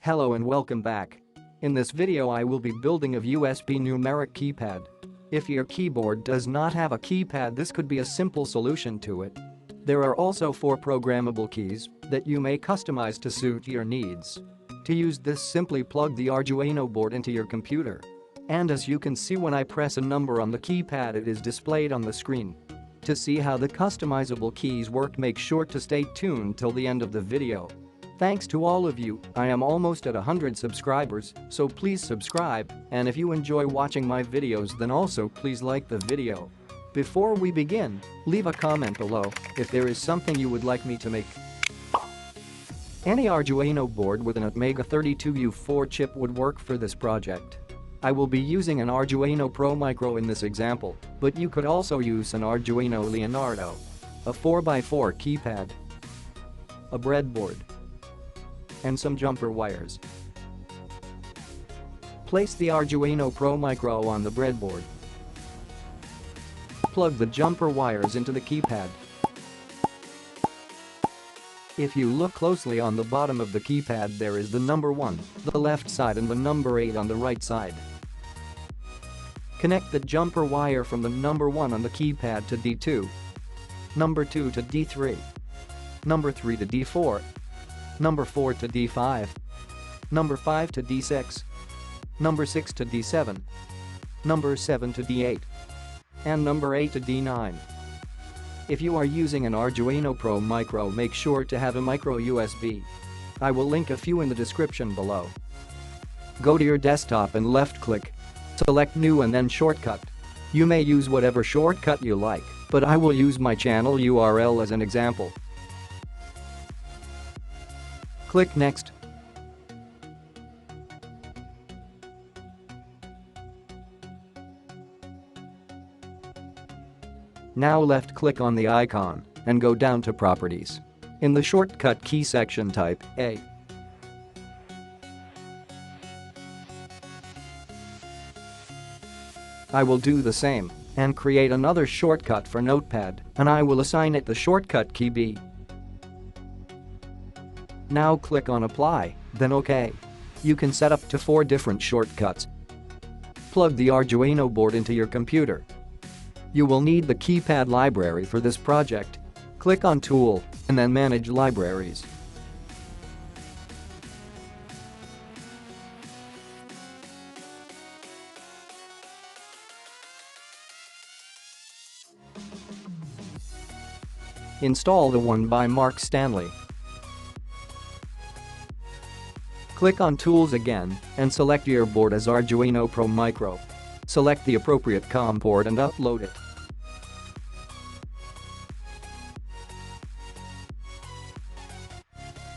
Hello and welcome back. In this video I will be building a USB numeric keypad. If your keyboard does not have a keypad, this could be a simple solution to it. There are also 4 programmable keys that you may customize to suit your needs. To use this, simply plug the Arduino board into your computer. And as you can see, when I press a number on the keypad, it is displayed on the screen. To see how the customizable keys work, make sure to stay tuned till the end of the video. Thanks to all of you, I am almost at 100 subscribers, so please subscribe, and if you enjoy watching my videos, then also please like the video. Before we begin, leave a comment below if there is something you would like me to make. Any Arduino board with an Atmega 32U4 chip would work for this project. I will be using an Arduino Pro Micro in this example, but you could also use an Arduino Leonardo, a 4x4 keypad, a breadboard, and some jumper wires. Place the Arduino Pro Micro on the breadboard. Plug the jumper wires into the keypad. If you look closely on the bottom of the keypad, there is the number 1, the left side, and the number 8 on the right side. Connect the jumper wire from the number 1 on the keypad to D2, number 2 to D3, number 3 to D4, number 4 to D5, number 5 to D6, number 6 to D7, number 7 to D8, and number 8 to D9. If you are using an Arduino Pro Micro, make sure to have a micro USB. I will link a few in the description below. Go to your desktop and left-click. Select New and then Shortcut. You may use whatever shortcut you like, but I will use my channel URL as an example. Click Next. Now left-click on the icon and go down to Properties. In the shortcut key section, type A. I will do the same and create another shortcut for Notepad, and I will assign it the shortcut key B. Now click on Apply, then OK. You can set up to 4 different shortcuts. Plug the Arduino board into your computer. You will need the keypad library for this project. Click on Tool and then Manage Libraries. Install the one by Mark Stanley. Click on Tools again and select your board as Arduino Pro Micro. Select the appropriate COM port and upload it.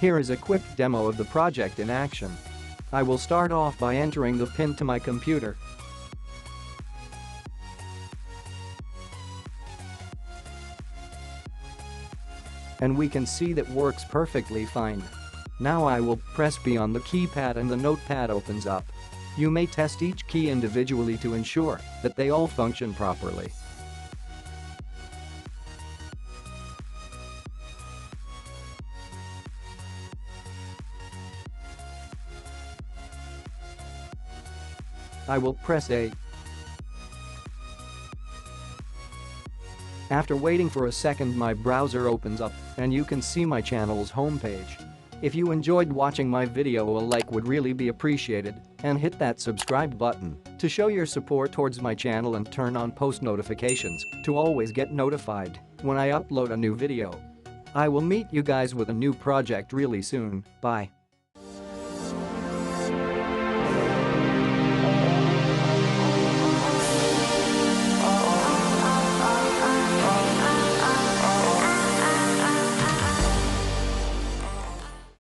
Here is a quick demo of the project in action. I will start off by entering the pin to my computer. And we can see that works perfectly fine. Now I will press B on the keypad and the notepad opens up. You may test each key individually to ensure that they all function properly. I will press A. After waiting for a second, my browser opens up and you can see my channel's homepage. If you enjoyed watching my video, a like would really be appreciated, and hit that subscribe button to show your support towards my channel and turn on post notifications to always get notified when I upload a new video. I will meet you guys with a new project really soon. Bye.